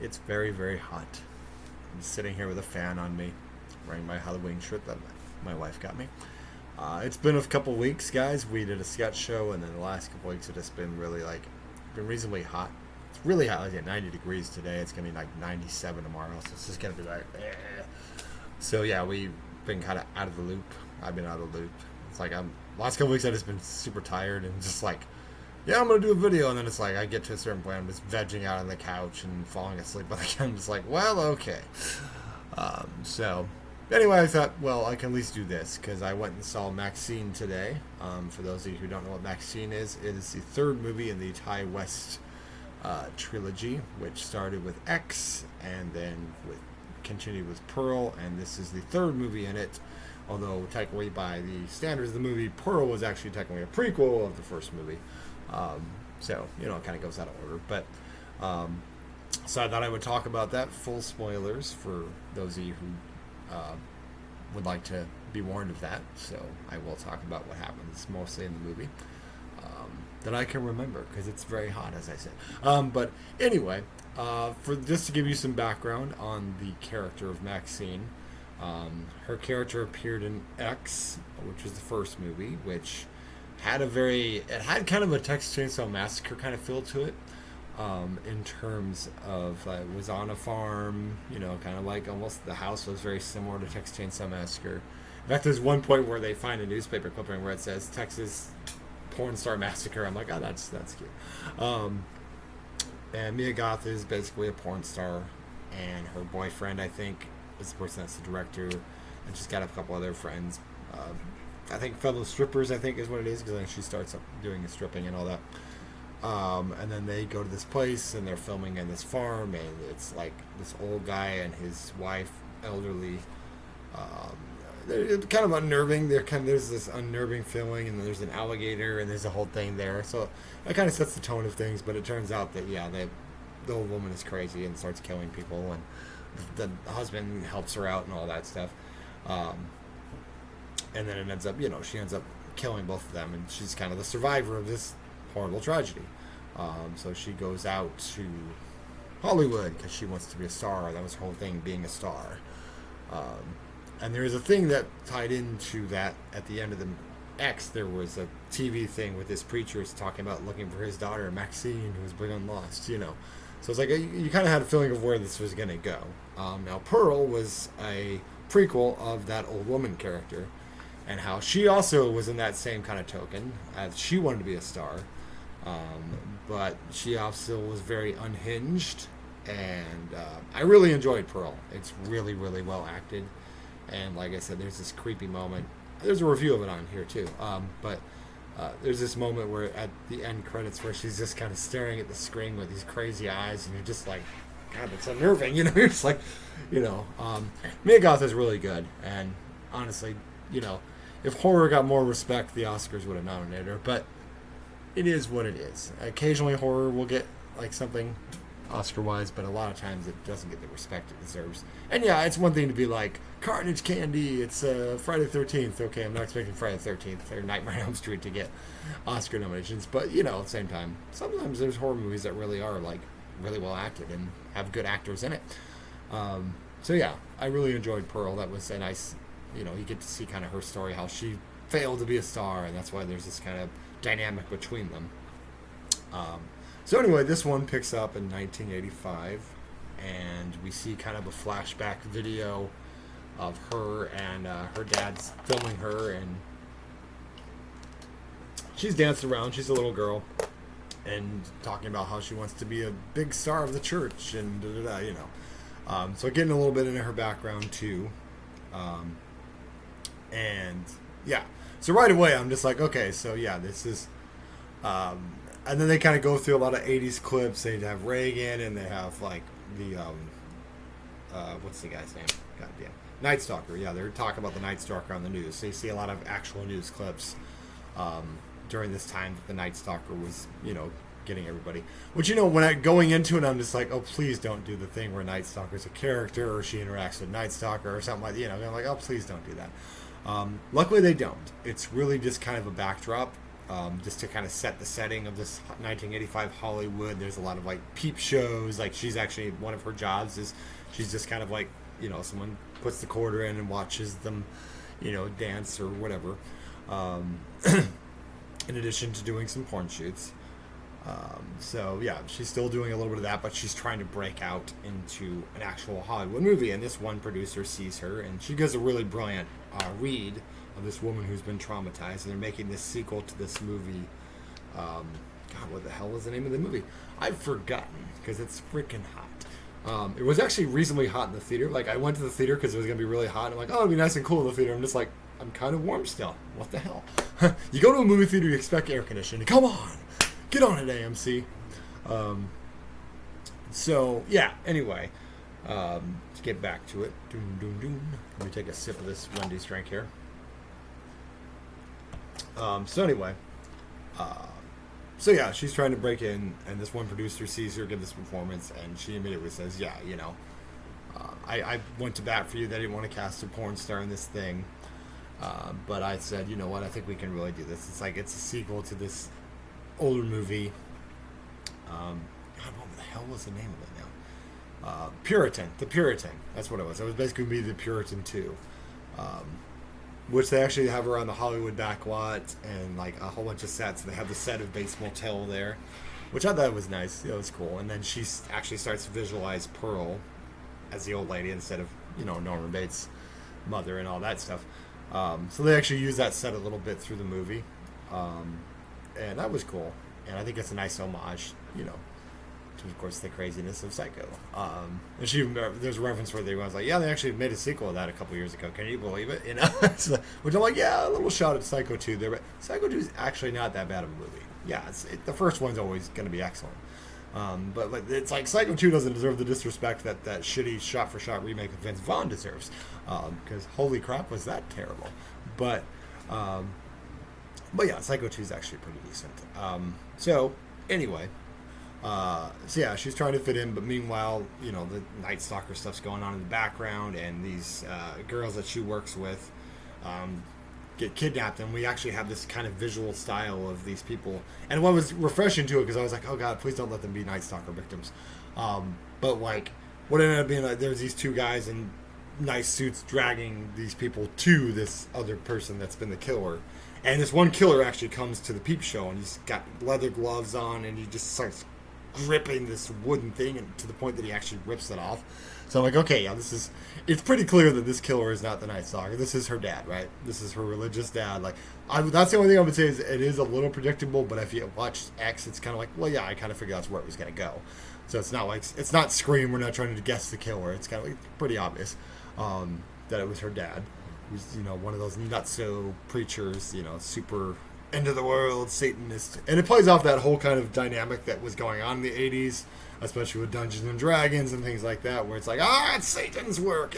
It's very, very hot. I'm sitting here with a fan on me, wearing my Halloween shirt that my wife got me. It's been a couple weeks, guys. We did a sketch show, and then the last couple weeks have just been really been reasonably hot. It's really hot, like at 90 degrees today. It's gonna be like 97 tomorrow, so it's just gonna be like, eh. So yeah, we've been kind of out of the loop. I've been out of the loop. It's like last couple weeks I've just been super tired and just like, yeah, I'm gonna do a video, and then it's like I get to a certain point, I'm just vegging out on the couch and falling asleep. But I'm just like, well, okay. So anyway, I thought, well, I can at least do this because I went and saw Maxxine today. For those of you who don't know what Maxxine is, it is the third movie in the Ty West trilogy, which started with X and then continued with Pearl, and this is the third movie in it. Although technically, by the standards of the movie, Pearl was actually technically a prequel of the first movie. So, it kind of goes out of order. But, so I thought I would talk about that. Full spoilers for those of you who would like to be warned of that. So I will talk about what happens mostly in the movie that I can remember because it's very hot, as I said. But anyway, for just to give you some background on the character of Maxxine, her character appeared in X, which was the first movie, which had kind of a Texas Chainsaw Massacre kind of feel to it, in terms of it was on a farm, kind of like almost the house was very similar to Texas Chainsaw Massacre. In fact, there's one point where they find a newspaper clipping where it says Texas Porn Star Massacre. I'm like, oh, that's cute. And Mia Goth is basically a porn star, and her boyfriend, I think, is the person that's the director, and she's got a couple other friends. I think fellow strippers, I think is what it is, because then she starts up doing the stripping and all that. And then they go to this place, and they're filming in this farm, and it's like this old guy and his wife, elderly. They're kind of unnerving. There's this unnerving feeling, and then there's an alligator, and there's a whole thing there. So that kind of sets the tone of things. But it turns out that the old woman is crazy and starts killing people, and the husband helps her out and all that stuff. And then it ends up, she ends up killing both of them, and she's kind of the survivor of this horrible tragedy. So she goes out to Hollywood because she wants to be a star. That was her whole thing, being a star. And there is a thing that tied into that at the end of the X. There was a TV thing with this preacher talking about looking for his daughter, Maxxine, who was big on Lost, So it's like you kind of had a feeling of where this was going to go. Now, Pearl was a prequel of that old woman character, and how she also was in that same kind of token, as she wanted to be a star, but she also was very unhinged, and I really enjoyed Pearl. It's really, really well acted, and like I said, there's this creepy moment. There's a review of it on here too, but there's this moment where at the end credits where she's just kind of staring at the screen with these crazy eyes, and you're just like, God, it's unnerving, You're just like, Mia Goth is really good, and honestly, if horror got more respect, the Oscars would have nominated her. But it is what it is. Occasionally, horror will get something Oscar-wise, but a lot of times it doesn't get the respect it deserves. And yeah, it's one thing to be like Carnage Candy. It's Friday the 13th. Okay, I'm not expecting Friday the 13th or Nightmare on Elm Street to get Oscar nominations, but at the same time, sometimes there's horror movies that really are really well acted and have good actors in it. So yeah, I really enjoyed Pearl. That was a nice. You get to see kind of her story, how she failed to be a star, and that's why there's this kind of dynamic between them. So anyway, this one picks up in 1985, and we see kind of a flashback video of her, and her dad's filming her, and she's dancing around. She's a little girl, and talking about how she wants to be a big star of the church, and so getting a little bit into her background too. And yeah, so right away I'm just like, okay, so yeah, this is, and then they kind of go through a lot of 80s clips. They have Reagan, and they have the, what's the guy's name? Goddamn. Night Stalker. Yeah, they're talking about the Night Stalker on the news. So you see a lot of actual news clips, during this time that the Night Stalker was, getting everybody. Which, when going into it, I'm just like, oh, please don't do the thing where Night Stalker's a character, or she interacts with Night Stalker, or something like that. I'm like, oh, please don't do that. Luckily, they don't. It's really just kind of a backdrop just to kind of set the setting of this 1985 Hollywood. There's a lot of like peep shows. Like she's actually, one of her jobs is she's just kind of like, someone puts the quarter in and watches them, dance or whatever. In addition to doing some porn shoots. So yeah, she's still doing a little bit of that, but she's trying to break out into an actual Hollywood movie. And this one producer sees her, and she gives a really brilliant read of this woman who's been traumatized, and they're making this sequel to this movie. God, what the hell was the name of the movie? I've forgotten because it's freaking hot. It was actually reasonably hot in the theater. Like I went to the theater because it was gonna be really hot. I'm like, oh, it'll be nice and cool in the theater. I'm just like, I'm kind of warm still. What the hell? You go to a movie theater, you expect air conditioning. Come on, get on it, AMC. So yeah. Anyway, to get back to it. Doom, doom, doom. Let me take a sip of this Wendy's drink here. So anyway, so yeah, she's trying to break in, and this one producer sees her give this performance, and she immediately says, "Yeah, I went to bat for you. They didn't want to cast a porn star in this thing." But I said, you know what, I think we can really do this. It's a sequel to this older movie. God, what the hell was the name of it now? The Puritan. That's what it was. It was basically going to be The Puritan 2. Which they actually have around the Hollywood backlot and like a whole bunch of sets. They have the set of Bates Motel there, which I thought was nice. It was cool. And then she actually starts to visualize Pearl as the old lady instead of, Norman Bates' mother and all that stuff. So they actually use that set a little bit through the movie. And that was cool. And I think it's a nice homage, to, of course, the craziness of Psycho. And there's a reference where they was like, yeah, they actually made a sequel of that a couple years ago. Can you believe it? So, which I'm like, yeah, a little shot at Psycho 2 there. But Psycho 2 is actually not that bad of a movie. Yeah, the first one's always going to be excellent. But like, it's like Psycho 2 doesn't deserve the disrespect that shitty shot-for-shot remake of Vince Vaughn deserves. Because holy crap, was that terrible. But yeah, Psycho 2 is actually pretty decent. So anyway, so yeah, she's trying to fit in, but meanwhile, the Night Stalker stuff's going on in the background, and these girls that she works with get kidnapped, and we actually have this kind of visual style of these people. And what was refreshing to it, because I was like, oh god, please don't let them be Night Stalker victims. But like, what ended up being like, there's these two guys in nice suits dragging these people to this other person that's been the killer. And this one killer actually comes to the peep show, and he's got leather gloves on, and he just starts gripping this wooden thing, and to the point that he actually rips it off. So I'm like, okay, yeah, it's pretty clear that this killer is not the Night Stalker. This is her dad, right? This is her religious dad. Like, that's the only thing I would say is it is a little predictable, but if you watch X, it's kind of like, well, yeah, I kind of figured that's where it was going to go. So it's not Scream. We're not trying to guess the killer. It's kind of like pretty obvious that it was her dad, who's, one of those nutso preachers, super end of the world Satanist. And it plays off that whole kind of dynamic that was going on in the 80s, especially with Dungeons and Dragons and things like that, where it's like, it's Satan's work,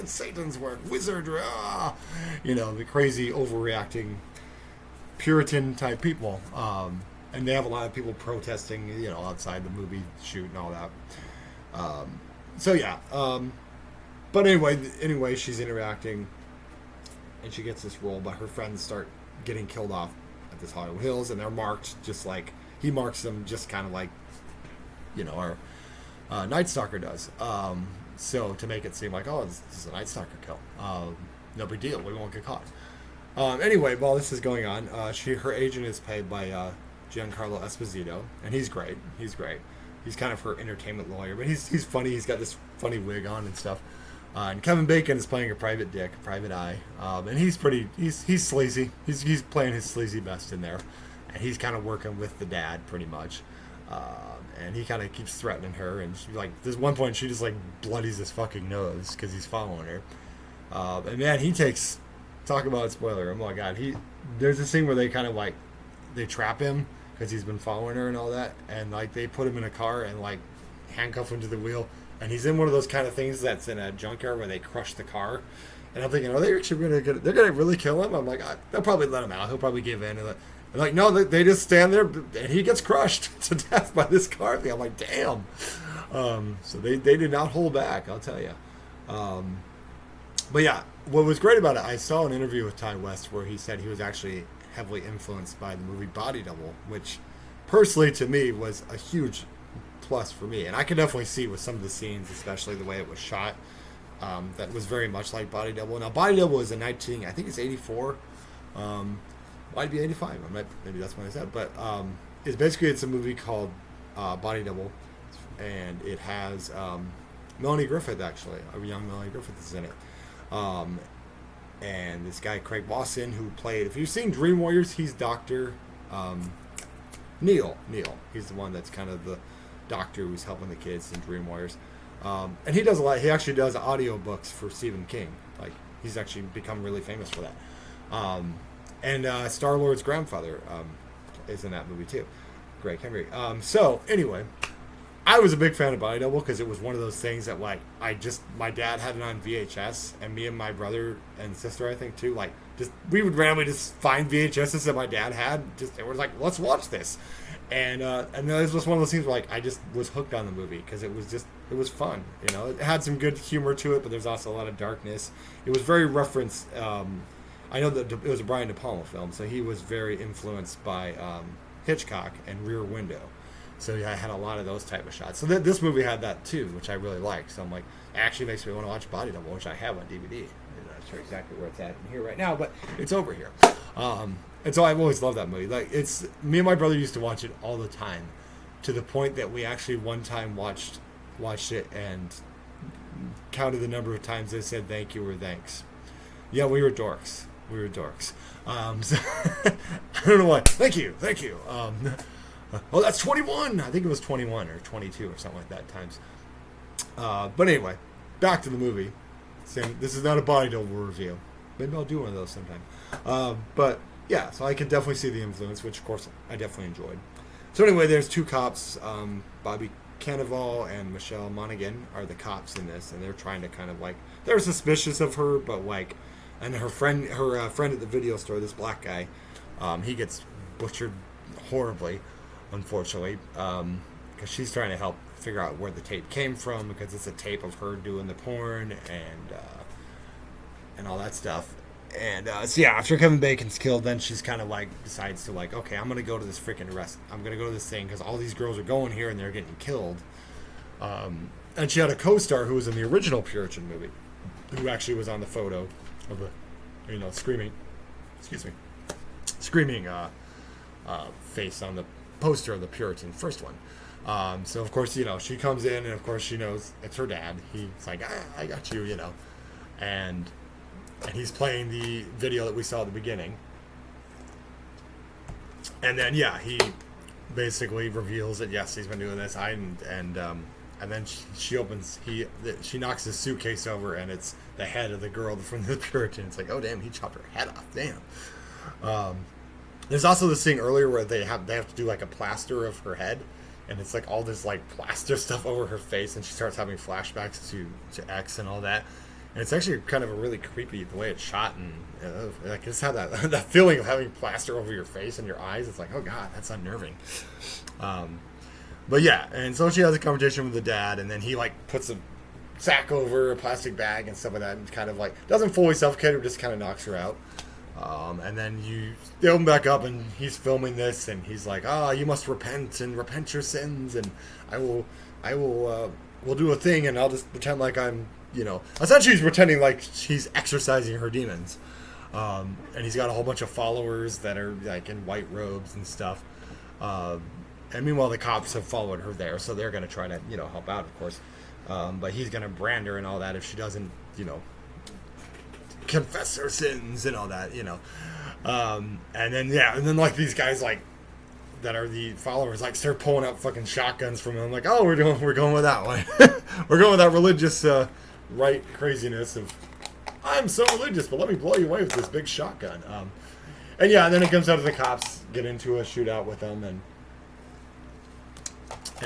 wizardry, the crazy overreacting Puritan type people. And they have a lot of people protesting, outside the movie shoot and all that. So yeah, but anyway, she's interacting, and she gets this role, but her friends start getting killed off at this Hollywood Hills, and they're marked just like he marks them, just kind of like our Night Stalker does. So to make it seem like, oh, this is a Night Stalker kill, no big deal, we won't get caught. Anyway, while this is going on, her agent is played by Giancarlo Esposito, and he's great. He's kind of her entertainment lawyer, but he's funny. He's got this funny wig on and stuff. And Kevin Bacon is playing a private eye, and he's sleazy. He's playing his sleazy best in there, and he's kind of working with the dad pretty much. And he kind of keeps threatening her, and she, like, there's one point she just like bloodies his fucking nose because he's following her. And man, he takes, talk about a spoiler. Oh my god, there's a scene where they kind of like they trap him because he's been following her and all that, and like they put him in a car and like handcuff him to the wheel. And he's in one of those kind of things that's in a junkyard where they crush the car. And I'm thinking, are they actually they're going to really kill him? I'm like, they'll probably let him out. He'll probably give in. And like, no, they just stand there, and he gets crushed to death by this car thing. I'm like, damn. So they did not hold back, I'll tell you. But yeah, what was great about it, I saw an interview with Ty West where he said he was actually heavily influenced by the movie Body Double, which personally to me was a huge plus for me. And I could definitely see with some of the scenes, especially the way it was shot, that was very much like Body Double. Now, Body Double is I think it's 84. Might be 85. Maybe that's when I said. But it's a movie called Body Double, and it has Melanie Griffith, actually. A young Melanie Griffith is in it. And this guy, Craig Wasson, who played, if you've seen Dream Warriors, he's Dr. Neil. He's the one that's kind of the doctor who's helping the kids in Dream Warriors. And he does a lot. He actually does audiobooks for Stephen King. Like, he's actually become really famous for that. And Star-Lord's grandfather is in that movie too, Greg Henry. So anyway, I was a big fan of Body Double because it was one of those things that like my dad had it on VHS, and me and my brother and sister, I think too, like we would randomly just find VHSs that my dad had. It was like, let's watch this, and it was just one of those things where like I just was hooked on the movie because it was fun. You know, it had some good humor to it, but there's also a lot of darkness. It was very referenced. I know that it was a Brian De Palma film, so he was very influenced by Hitchcock and Rear Window. So yeah, I had a lot of those type of shots. So this movie had that too, which I really liked. So I'm like, it actually makes me want to watch Body Double, which I have on DVD. I'm not sure exactly where it's at in here right now, but it's over here. And so I've always loved that movie. Like, it's me and my brother used to watch it all the time, to the point that we actually one time watched it and counted the number of times they said thank you or thanks. Yeah, we were dorks. So, I don't know why. Thank you. Oh, that's 21. I think it was 21 or 22 or something like that times. But anyway, back to the movie. This is not a Body Double review. Maybe I'll do one of those sometime. But yeah, so I can definitely see the influence, which of course I definitely enjoyed. So anyway, there's two cops. Bobby Cannavale and Michelle Monaghan are the cops in this, and they're trying to kind of like, they're suspicious of her, but like, and her friend at the video store, this black guy, he gets butchered horribly, unfortunately, because she's trying to help figure out where the tape came from, because it's a tape of her doing the porn and all that stuff. And so yeah, after Kevin Bacon's killed, then she's kind of like decides to like, okay, I'm gonna go to this freaking I'm gonna go to this thing because all these girls are going here and they're getting killed. And she had a co-star who was in the original Puritan movie, who actually was on the photo of the, screaming face on the poster of the Puritan first one. So of course, she comes in, and of course she knows it's her dad. He's like, I got you, and he's playing the video that we saw at the beginning. And then he basically reveals that yes, he's been doing this. And then she knocks his suitcase over, and it's the head of the girl from the Puritan. It's like, oh damn, he chopped her head off. Damn. There's also this thing earlier where they have to do like a plaster of her head, and it's like all this like plaster stuff over her face, and she starts having flashbacks to X and all that. And it's actually kind of a really creepy the way it's shot, and like it's had that feeling of having plaster over your face and your eyes. It's like, oh god, that's unnerving. But yeah, and so she has a conversation with the dad, and then he like puts a sack over a plastic bag and stuff like that, and kind of like doesn't fully suffocate her, just kind of knocks her out. And then they open back up, and he's filming this, and he's like, you must repent your sins, and we'll do a thing, and I'll just pretend like I'm, essentially he's pretending like he's exorcising her demons. And he's got a whole bunch of followers that are like in white robes and stuff. And meanwhile, the cops have followed her there, so they're going to try to, help out, of course. But he's going to brand her and all that if she doesn't, confess her sins and all that, and then like these guys like that are the followers like start pulling out fucking shotguns from him. Like, oh, we're going with that one. We're going with that religious right craziness of I'm so religious, but let me blow you away with this big shotgun. And then it comes out of the cops get into a shootout with them, and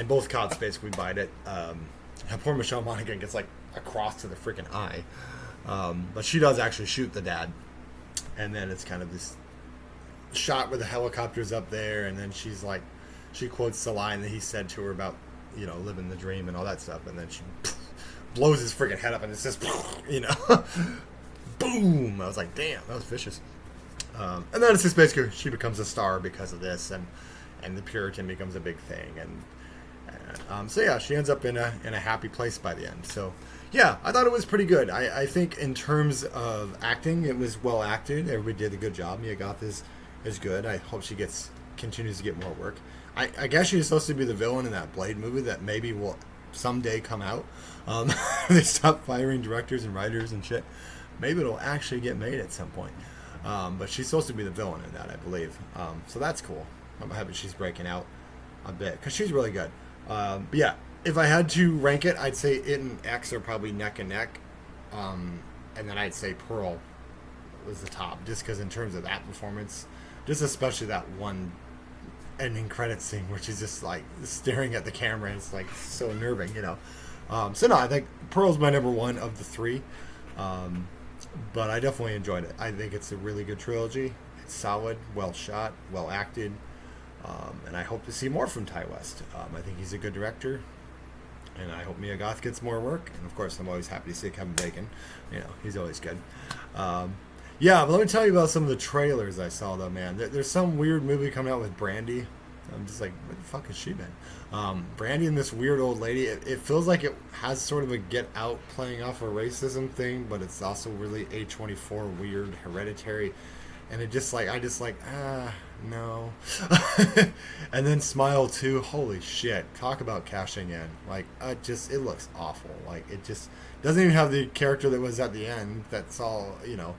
both cops basically bite it. Poor Michelle Monaghan gets like a cross to the freaking eye. But she does actually shoot the dad, and then it's kind of this shot where the helicopter's up there, and then she quotes the line that he said to her about, living the dream and all that stuff, and then she blows his freaking head up, and it's just, boom! I was like, damn, that was vicious. And then it's just basically she becomes a star because of this, and the Puritan becomes a big thing, and so yeah, she ends up in a happy place by the end. So yeah, I thought it was pretty good. I think in terms of acting, it was well acted. Everybody did a good job. Mia Goth is good. I hope she continues to get more work. I guess she's supposed to be the villain in that Blade movie that maybe will someday come out. They stop firing directors and writers and shit. Maybe it'll actually get made at some point. But she's supposed to be the villain in that, I believe. So that's cool. I'm happy she's breaking out a bit because she's really good. But yeah, if I had to rank it, I'd say it and X are probably neck and neck. And then I'd say Pearl was the top, just because in terms of that performance, just especially that one ending credit scene where she's just like staring at the camera. It's like so unnerving, you know. So no, I think Pearl's my number one of the three. But I definitely enjoyed it. I think it's a really good trilogy. It's solid, well shot, well acted. And I hope to see more from Ty West. I think he's a good director. And I hope Mia Goth gets more work. And of course, I'm always happy to see Kevin Bacon. You know, he's always good. Yeah, but let me tell you about some of the trailers I saw, though, man. There's some weird movie coming out with Brandy. I'm just like, where the fuck has she been? Brandy and this weird old lady. It feels like it has sort of a Get Out playing off a racism thing, but it's also really A24 weird, Hereditary. And it just like, no. And then Smile 2, holy shit. Talk about cashing in. Like, it looks awful. Like, it just doesn't even have the character that was at the end. That's all, you know,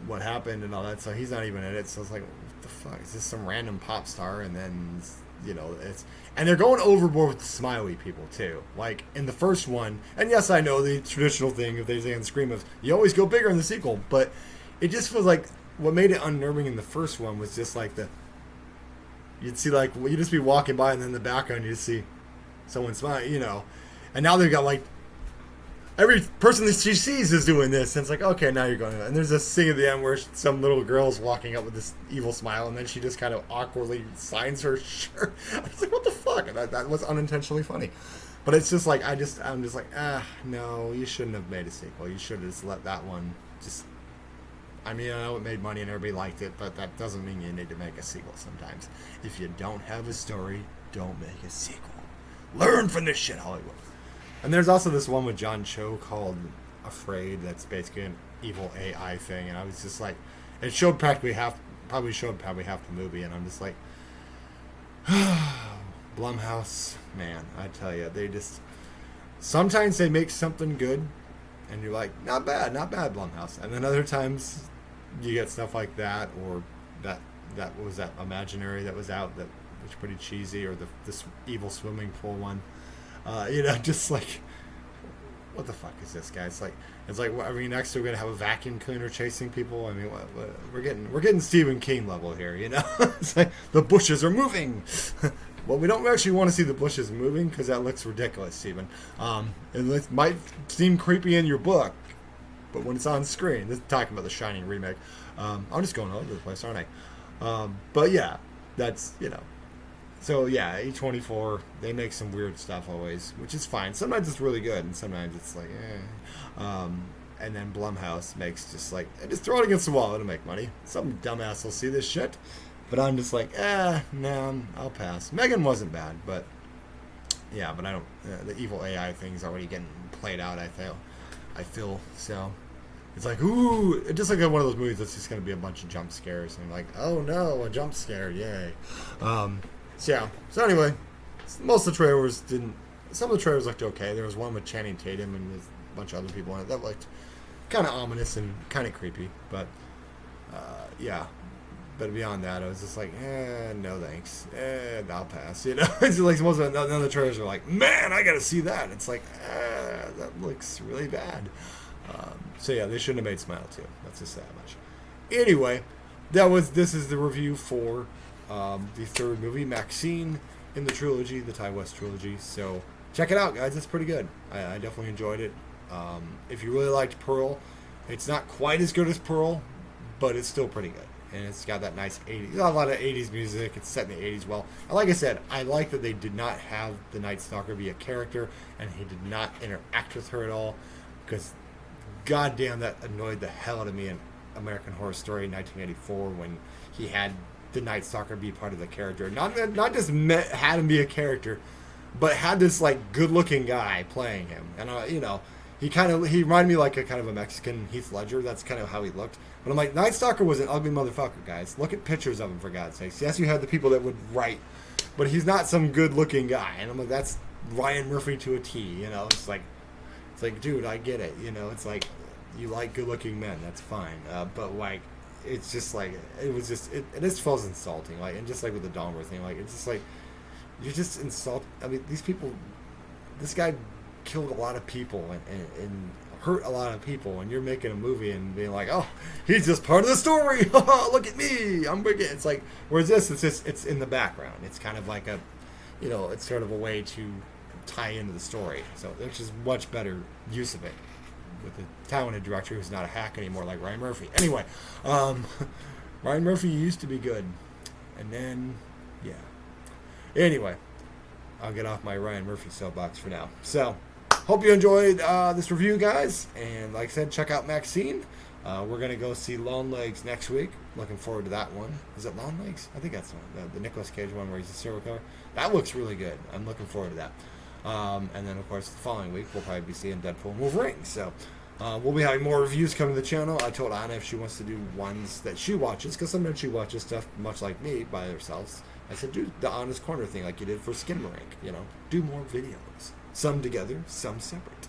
what happened and all that. So he's not even in it. So it's like, what the fuck? Is this some random pop star? And then, you know, and they're going overboard with the smiley people, too. Like, in the first one, and yes, I know the traditional thing, if they say in Scream, of you always go bigger in the sequel, but it just feels like what made it unnerving in the first one was just like you'd see like, you'd just be walking by and then in the background you'd see someone smile, you know. And now they've got like, every person that she sees is doing this. And it's like, okay, now you're going. And there's this scene at the end where some little girl's walking up with this evil smile and then she just kind of awkwardly signs her shirt. I was like, what the fuck? And that was unintentionally funny. But it's just like, I'm just like, no, you shouldn't have made a sequel. You should have just let that one just... I mean, I know it made money and everybody liked it, but that doesn't mean you need to make a sequel sometimes. If you don't have a story, don't make a sequel. Learn from this shit, Hollywood. And there's also this one with John Cho called Afraid that's basically an evil AI thing, and I was just like, it showed probably half the movie, and I'm just like, Blumhouse, man, I tell you, they just, sometimes they make something good, and you're like, not bad, Blumhouse. And then other times, you get stuff like that, or that was that Imaginary that was out that was pretty cheesy, or this evil swimming pool one. You know, just like, what the fuck is this, guy? It's like, I mean, next we're gonna have a vacuum cleaner chasing people. I mean, what we're getting Stephen King level here, you know? It's like the bushes are moving. Well, we don't actually want to see the bushes moving because that looks ridiculous, Stephen. It might seem creepy in your book, but when it's on screen, this is talking about the Shining remake. I'm just going all over the place, aren't I? But yeah, that's, you know. So yeah, A24, they make some weird stuff always, which is fine. Sometimes it's really good, and sometimes it's like, and then Blumhouse makes just like, just throw it against the wall, it'll make money. Some dumbass will see this shit. But I'm just like, no, I'll pass. Megan wasn't bad, but yeah, but I don't, the evil AI thing's already getting played out, I feel, so. It's like, ooh, it's just like one of those movies that's just going to be a bunch of jump scares. And I'm like, oh no, a jump scare, yay. So yeah, so anyway, most of the trailers some of the trailers looked okay. There was one with Channing Tatum and a bunch of other people in it that looked kind of ominous and kind of creepy, but yeah. But beyond that, I was just like, no thanks. I'll pass. You know, it's like most of none of the trailers are like, man, I gotta see that. It's like, that looks really bad. So yeah, they shouldn't have made Smile 2. That's just that much. Anyway, this is the review for the third movie, Maxxine, in the trilogy, the Ty West trilogy. So check it out, guys. It's pretty good. I definitely enjoyed it. If you really liked Pearl, it's not quite as good as Pearl, but it's still pretty good. And it's got that nice 80s, a lot of 80s music. It's set in the 80s well. And like I said, I like that they did not have the Night Stalker be a character, and he did not interact with her at all, because goddamn, that annoyed the hell out of me in American Horror Story in 1984 when he had the Night Stalker be part of the character. Not just had him be a character, but had this like good-looking guy playing him. And he reminded me like a kind of a Mexican Heath Ledger. That's kind of how he looked. But I'm like, Night Stalker was an ugly motherfucker, guys. Look at pictures of him, for God's sakes. Yes, you had the people that would write, but he's not some good-looking guy. And I'm like, that's Ryan Murphy to a T. It's like, dude, I get it. It's like, you like good-looking men. That's fine. But like, it's just like, it just feels insulting. Like, and just like with the Dahmer thing, like, it's just like, you're just insult. I mean, these people, this guy killed a lot of people and hurt a lot of people, and you're making a movie and being like, oh, he's just part of the story. Look at me, I'm wicked. It's like, whereas this, it's in the background. It's kind of like a, it's sort of a way to tie into the story. So which is much better use of it with a talented director who's not a hack anymore, like Ryan Murphy. Anyway, Ryan Murphy used to be good, and then yeah. Anyway, I'll get off my Ryan Murphy soapbox for now. So, hope you enjoyed this review, guys. And like I said, check out Maxxine. We're going to go see Long Legs next week. Looking forward to that one. Is it Long Legs? I think that's the one. The Nicolas Cage one where he's a serial killer. That looks really good. I'm looking forward to that. And then, of course, the following week, we'll probably be seeing Deadpool and Wolverine. So, we'll be having more reviews coming to the channel. I told Anna if she wants to do ones that she watches, because sometimes she watches stuff much like me by herself. I said, do the Honest Corner thing like you did for Skinamarink. Do more videos. Some together, some separate.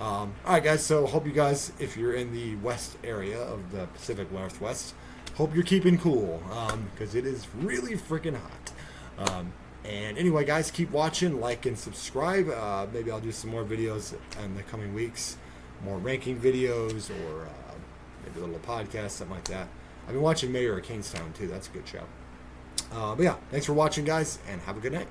Alright, guys, so hope you guys, if you're in the west area of the Pacific Northwest, hope you're keeping cool, because it is really freaking hot. And anyway, guys, keep watching, like, and subscribe. Maybe I'll do some more videos in the coming weeks, more ranking videos, or maybe a little podcast, something like that. I've been watching Mayor of Kingstown, too. That's a good show. But yeah, thanks for watching, guys, and have a good night.